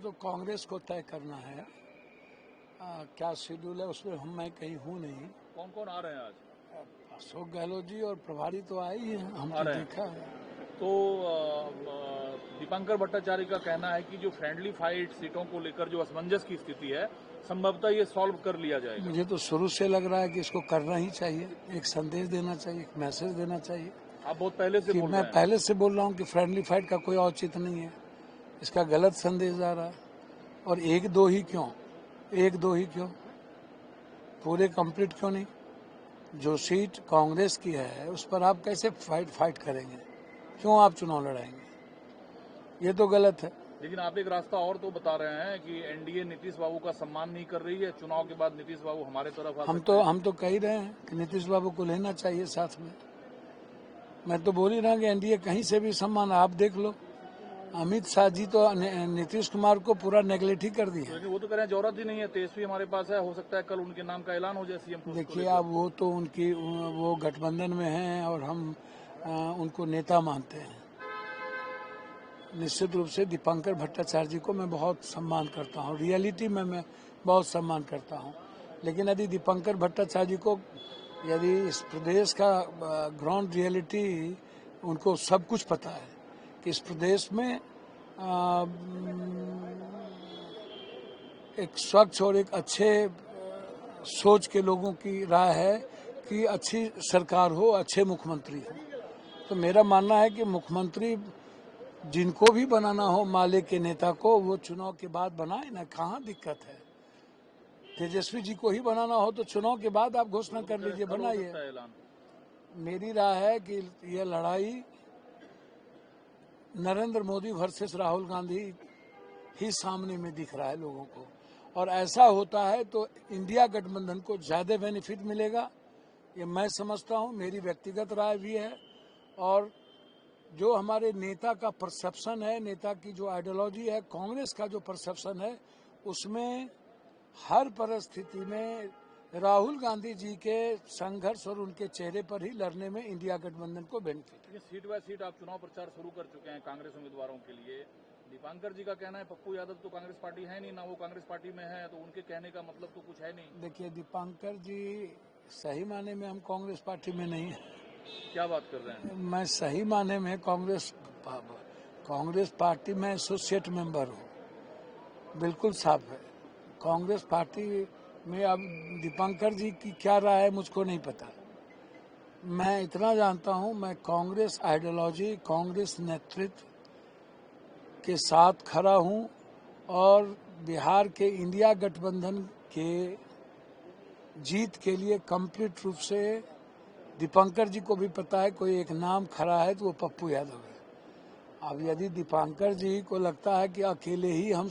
तो कांग्रेस को तय करना है क्या शेड्यूल है उसमें मैं कहीं हूँ नहीं। कौन कौन आ रहे हैं आज? अशोक गहलोत जी और प्रभारी तो आए ही हैं, हम आ तो रहे हैं। देखा है। तो दीपांकर भट्टाचार्य का कहना है कि जो फ्रेंडली फाइट सीटों को लेकर जो असमंजस की स्थिति है संभवतः ये सॉल्व कर लिया जाएगा। मुझे तो शुरू से लग रहा है कि इसको करना ही चाहिए, एक संदेश देना चाहिए, एक मैसेज देना चाहिए आप बहुत पहले से कि बोल मैं रहे हैं। पहले से बोल रहा हूँ कि फ्रेंडली फाइट का कोई औचित्य नहीं है, इसका गलत संदेश जा रहा है। और एक दो ही क्यों, पूरे कंप्लीट क्यों नहीं? जो सीट कांग्रेस की है उस पर आप कैसे फाइट करेंगे? क्यों आप चुनाव लड़ाएंगे? ये तो गलत है। लेकिन आप एक रास्ता और तो बता रहे हैं कि एनडीए नीतीश बाबू का सम्मान नहीं कर रही है, चुनाव के बाद नीतीश बाबू हमारे तरफ आ सकते हैं। हम तो कह ही रहे हैं कि नीतीश बाबू को लेना चाहिए साथ में। मैं तो बोल ही रहा कि एनडीए कहीं से भी सम्मान, आप देख लो, अमित शाह जी तो नीतीश कुमार को पूरा नेगलेक्ट ही कर दिया। लेकिन वो तो कह रहे हैं जरूरत ही नहीं है, तेजस्वी हमारे पास है, हो सकता है कल उनके नाम का ऐलान हो जाए सीएम पोस्ट को देखिए, लेकर। अब वो तो उनकी वो गठबंधन में हैं और हम उनको नेता मानते हैं। निश्चित रूप से दीपांकर भट्टाचार्य जी को मैं बहुत सम्मान करता हूँ, रियलिटी में मैं बहुत सम्मान करता हूँ। लेकिन यदि दीपांकर भट्टाचार्य जी को, यदि इस प्रदेश का ग्राउंड रियलिटी, उनको सब कुछ पता है कि इस प्रदेश में एक स्वच्छ और एक अच्छे सोच के लोगों की राय है कि अच्छी सरकार हो, अच्छे मुख्यमंत्री हो। तो मेरा मानना है कि मुख्यमंत्री जिनको भी बनाना हो, माले के नेता को, वो चुनाव के बाद बनाए ना, कहाँ दिक्कत है? तेजस्वी जी को ही बनाना हो तो चुनाव के बाद आप घोषणा कर लीजिए, बनाइए। मेरी राय है कि यह लड़ाई नरेंद्र मोदी वर्सेस राहुल गांधी ही सामने में दिख रहा है लोगों को, और ऐसा होता है तो इंडिया गठबंधन को ज्यादा बेनिफिट मिलेगा, ये मैं समझता हूँ, मेरी व्यक्तिगत राय भी है। और जो हमारे नेता का परसेप्शन है, नेता की जो आइडियोलॉजी है, कांग्रेस का जो परसेप्शन है, उसमें हर परिस्थिति में राहुल गांधी जी के संघर्ष और उनके चेहरे पर ही लड़ने में इंडिया गठबंधन को बेनिफिट है। सीट बाय सीट आप चुनाव प्रचार शुरू कर चुके हैं कांग्रेस उम्मीदवारों के लिए। दीपांकर जी का कहना है पप्पू यादव तो कांग्रेस पार्टी है नहीं, ना वो कांग्रेस पार्टी में है, तो उनके कहने का मतलब तो कुछ है नहीं। देखिए, दीपांकर जी सही माने में हम कांग्रेस पार्टी में नहीं है। क्या बात कर रहे हैं? मैं सही माने में कांग्रेस पार्टी में एसोसिएट मेंबर हूँ, बिल्कुल साफ है। कांग्रेस पार्टी में अब दीपांकर जी की क्या राय है मुझको नहीं पता। मैं इतना जानता हूँ, मैं कांग्रेस आइडियोलॉजी, कांग्रेस नेतृत्व के साथ खड़ा हूँ, और बिहार के इंडिया गठबंधन के जीत के लिए कंप्लीट रूप से दीपांकर जी को भी पता है कोई एक नाम खड़ा है तो वो पप्पू यादव है। अब यदि दीपांकर जी को लगता है कि अकेले ही हम